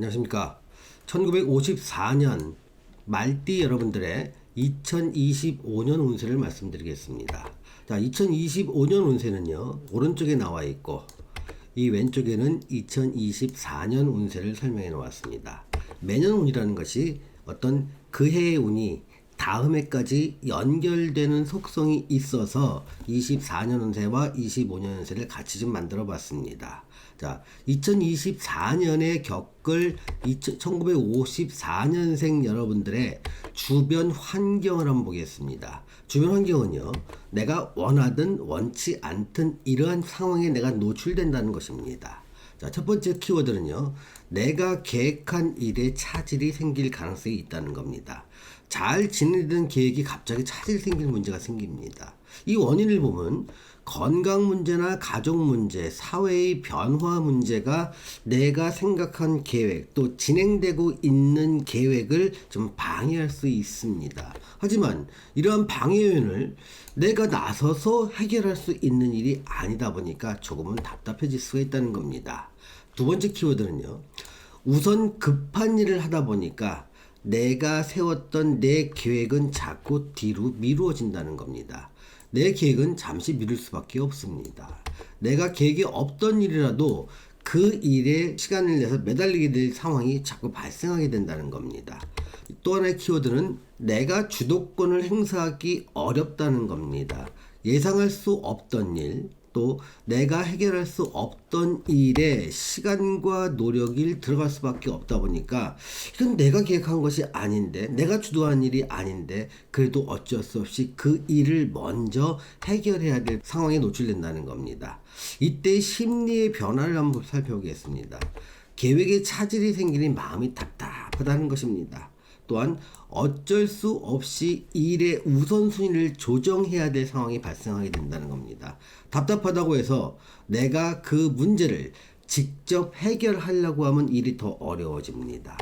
안녕하십니까. 1954년 말띠 여러분들의 2025년 운세를 말씀드리겠습니다. 자, 2025년 운세는요, 오른쪽에 나와 있고, 이 왼쪽에는 2024년 운세를 설명해 놓았습니다. 매년 운이라는 것이 어떤 그 해의 운이 다음 해까지 연결되는 속성이 있어서 24년 운세와 25년 운세를 같이 좀 만들어 봤습니다. 자, 2024년에 겪을 1954년생 여러분들의 주변 환경을 한번 보겠습니다. 주변 환경은요, 내가 원하든 원치 않든 이러한 상황에 내가 노출된다는 것입니다. 자, 첫 번째 키워드는요, 내가 계획한 일에 차질이 생길 가능성이 있다는 겁니다. 잘 진행되던 계획이 갑자기 차질이 생길 문제가 생깁니다. 이 원인을 보면 건강 문제나 가족 문제, 사회의 변화 문제가 내가 생각한 계획, 또 진행되고 있는 계획을 좀 방해할 수 있습니다. 하지만 이러한 방해 요인을 내가 나서서 해결할 수 있는 일이 아니다 보니까 조금은 답답해질 수가 있다는 겁니다. 두 번째 키워드는요, 우선 급한 일을 하다 보니까 내가 세웠던 내 계획은 자꾸 뒤로 미루어진다는 겁니다. 내 계획은 잠시 미룰 수밖에 없습니다. 내가 계획이 없던 일이라도 그 일에 시간을 내서 매달리게 될 상황이 자꾸 발생하게 된다는 겁니다. 또 하나의 키워드는 내가 주도권을 행사하기 어렵다는 겁니다. 예상할 수 없던 일, 또 내가 해결할 수 없던 일에 시간과 노력이 들어갈 수밖에 없다 보니까 이건 내가 계획한 것이 아닌데, 내가 주도한 일이 아닌데 그래도 어쩔 수 없이 그 일을 먼저 해결해야 될 상황에 노출된다는 겁니다. 이때 심리의 변화를 한번 살펴보겠습니다. 계획에 차질이 생기니 마음이 답답하다는 것입니다. 또한 어쩔 수 없이 일의 우선순위를 조정해야 될 상황이 발생하게 된다는 겁니다. 답답하다고 해서 내가 그 문제를 직접 해결하려고 하면 일이 더 어려워집니다.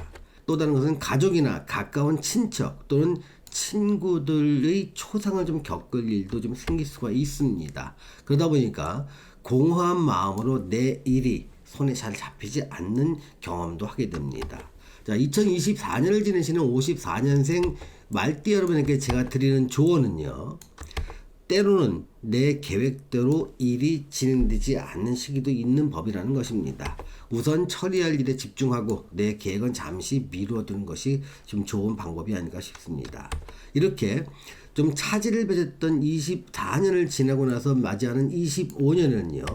또 다른 것은 가족이나 가까운 친척 또는 친구들의 초상을 좀 겪을 일도 좀 생길 수가 있습니다. 그러다 보니까 공허한 마음으로 내 일이 손에 잘 잡히지 않는 경험도 하게 됩니다. 자, 2024년을 지내시는 54년생 말띠 여러분에게 제가 드리는 조언은요, 때로는 내 계획대로 일이 진행되지 않는 시기도 있는 법이라는 것입니다. 우선 처리할 일에 집중하고 내 계획은 잠시 미뤄두는 것이 좀 좋은 방법이 아닐까 싶습니다. 이렇게 좀 차질을 빚었던 24년을 지나고 나서 맞이하는 25년에는요,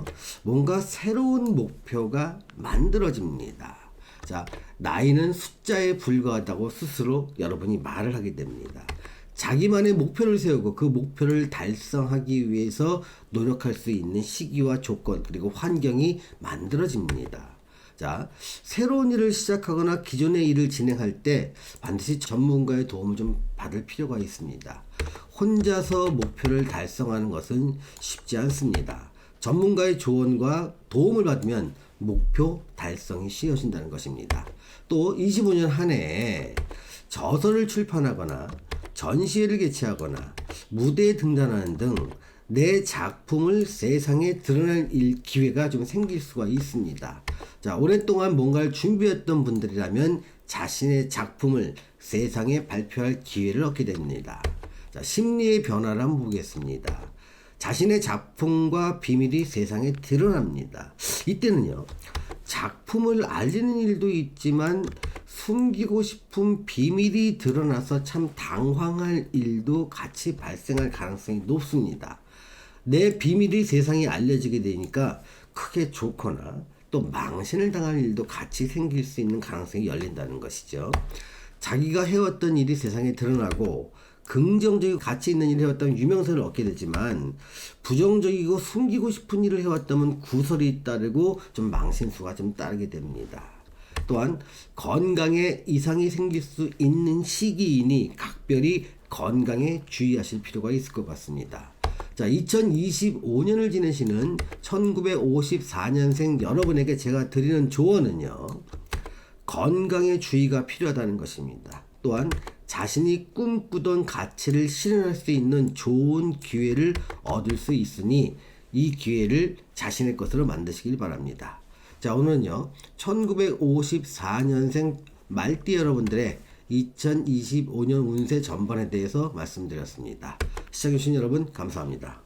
뭔가 새로운 목표가 만들어집니다. 자, 나이는 숫자에 불과하다고 스스로 여러분이 말을 하게 됩니다. 자기만의 목표를 세우고 그 목표를 달성하기 위해서 노력할 수 있는 시기와 조건, 그리고 환경이 만들어집니다. 자, 새로운 일을 시작하거나 기존의 일을 진행할 때 반드시 전문가의 도움을 좀 받을 필요가 있습니다. 혼자서 목표를 달성하는 것은 쉽지 않습니다. 전문가의 조언과 도움을 받으면 목표 달성이 쉬워진다는 것입니다. 또 25년 한 해에 저서를 출판하거나 전시회를 개최하거나 무대에 등단하는 등 내 작품을 세상에 드러낼 기회가 좀 생길 수가 있습니다. 자, 오랫동안 뭔가를 준비했던 분들이라면 자신의 작품을 세상에 발표할 기회를 얻게 됩니다. 자, 심리의 변화를 한번 보겠습니다. 자신의 작품과 비밀이 세상에 드러납니다. 이때는요, 작품을 알리는 일도 있지만 숨기고 싶은 비밀이 드러나서 참 당황할 일도 같이 발생할 가능성이 높습니다. 내 비밀이 세상에 알려지게 되니까 크게 좋거나 또 망신을 당할 일도 같이 생길 수 있는 가능성이 열린다는 것이죠. 자기가 해왔던 일이 세상에 드러나고 긍정적이고 가치 있는 일을 해왔다면 유명세를 얻게 되지만, 부정적이고 숨기고 싶은 일을 해왔다면 구설이 따르고 좀 망신수가 좀 따르게 됩니다. 또한 건강에 이상이 생길 수 있는 시기이니 각별히 건강에 주의하실 필요가 있을 것 같습니다. 자, 2025년을 지내시는 1954년생 여러분에게 제가 드리는 조언은요, 건강에 주의가 필요하다는 것입니다. 또한 자신이 꿈꾸던 가치를 실현할 수 있는 좋은 기회를 얻을 수 있으니 이 기회를 자신의 것으로 만드시길 바랍니다. 자, 오늘은요 1954년생 말띠 여러분들의 2025년 운세 전반에 대해서 말씀드렸습니다. 시청해주신 여러분 감사합니다.